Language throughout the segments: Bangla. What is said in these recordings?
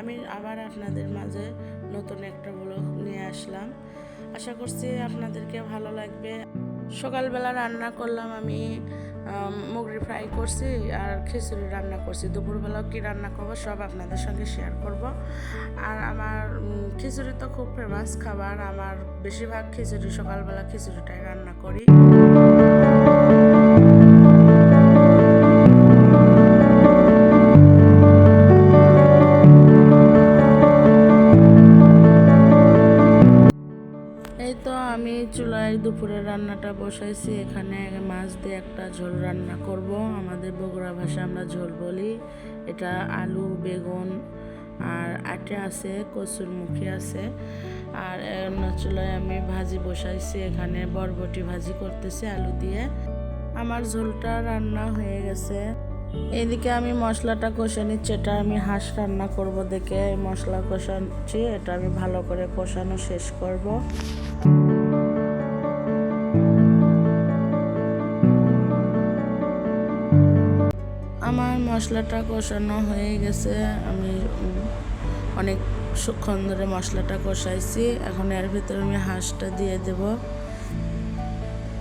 আমি আবার আপনাদের মাঝে নতুন একটা ব্লগ নিয়ে আসলাম। আশা করছি আপনাদেরকে ভালো লাগবে। সকালবেলা রান্না করলাম আমি মুগরি ফ্রাই করছি আর খিচুড়ি রান্না করছি। দুপুরবেলাও কি রান্না করব সব আপনাদের সঙ্গে শেয়ার করব। আর আমার খিচুড়ি তো খুব ফেমাস খাবার, আমার বেশিরভাগ খিচুড়ি সকালবেলা খিচুড়িটাই রান্না করি। এই তো আমি চুলায় দুপুরের রান্নাটা বসাইছি। এখানে মাছ দিয়ে একটা ঝোল রান্না করব। আমাদের বগুড়া ভাষায় আমরা ঝোল বলি। এটা আলু, বেগুন আর আটে আছে, কচুর মুখী আছে। আর চুলায় আমি ভাজি বসাইছি, এখানে বরবটি ভাজি করতেছি আলু দিয়ে। আমার ঝোলটা রান্না হয়ে গেছে। এদিকে আমি মশলাটা কষে নিচ্ছি। এটা আমি হাঁস রান্না করব দেখে মশলা কষাচ্ছি। এটা আমি ভালো করে কষানো শেষ করব। আমার মশলাটা কষানো হয়ে গেছে। আমি অনেক সুক্ষণ ধরে মশলাটা কষাইছি। এখন এর ভিতরে আমি হাঁসটা দিয়ে দেব,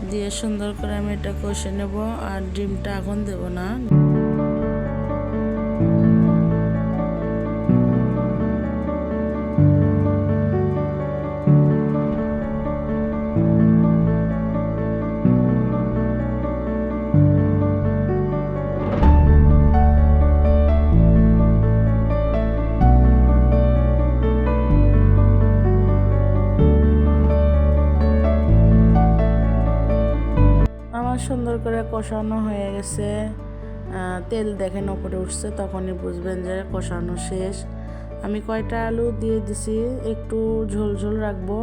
দিয়ে সুন্দর করে আমি এটা কষে নেব। আর ডিমটা এখন দেব না। সুন্দর করে কষানো হয়ে গেছে। তেল দেখেন উপরে উঠছে, তখনই বুঝবেন যে কষানো শেষ। আমি কয়টা আলু দিয়ে দিছি, একটু ঝোল ঝোল রাখবো।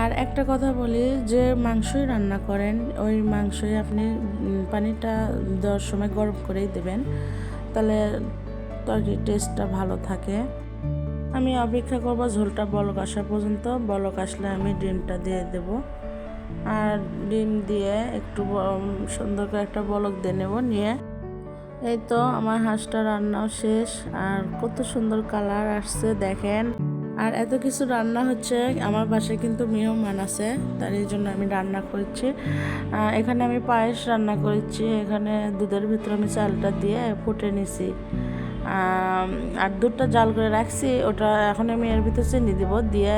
আর একটা কথা বলি, যে মাংসই রান্না করেন ওই মাংসই আপনি পানিটা দেওয়ার সময় গরম করেই দেবেন, তাহলে তরকারির টেস্টটা ভালো থাকে। আমি অপেক্ষা করব ঝোলটা বলক আসা পর্যন্ত। বলক আসলে আমি ডিমটা দিয়ে দেব। আর ডিম দিয়ে একটু সুন্দর করে একটা বলক দিয়ে নেব। নিয়ে এই তো আমার হাঁসটা রান্নাও শেষ। আর কত সুন্দর কালার আসছে দেখেন। আর এত কিছু রান্না হচ্ছে, আমার বাসায় কিন্তু মেহমান আছে, তার এই জন্য আমি রান্না করছি। এখানে আমি পায়েস রান্না করেছি। এখানে দুধের ভিতরে আমি চালটা দিয়ে ফুটে নিছি। আর দুধটা জাল করে রাখছি, ওটা এখন আমি এর ভিতরে চিনি দিব, দিয়ে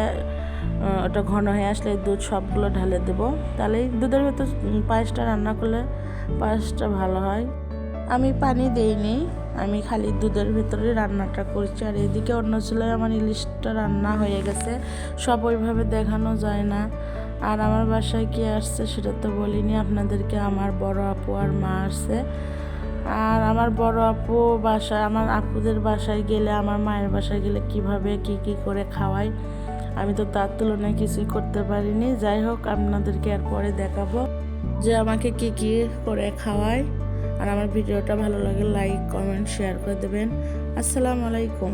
ওটা ঘন হয়ে আসলে দুধ সবগুলো ঢালে দেবো। তাহলেই দুধের ভেতর পায়েসটা রান্না করলে পায়েসটা ভালো হয়। আমি পানি দেইনি, আমি খালি দুধের ভিতরে রান্নাটা করছি। আর এদিকে অন্য চুলায় আমার ইলিশটা রান্না হয়ে গেছে। সব ওইভাবে দেখানো যায় না। আর আমার বাসায় কি আসছে সেটা তো বলিনি আপনাদেরকে। আমার বড় আপু আর মা আসছে। আর আমার বড় আপু বাসায়, আমার আপুদের বাসায় গেলে, আমার মায়ের বাসায় গেলে কিভাবে কি করে খাওয়াই, আমি তো তার তুলনায় কিছুই করতে পারিনি। যাই হোক, আপনাদেরকে এরপরে দেখাবো যে আমাকে কি করে খাওয়ায়। আর আমার ভিডিওটা ভালো লাগে লাইক, কমেন্ট, শেয়ার করে দেবেন। আসসালামু আলাইকুম।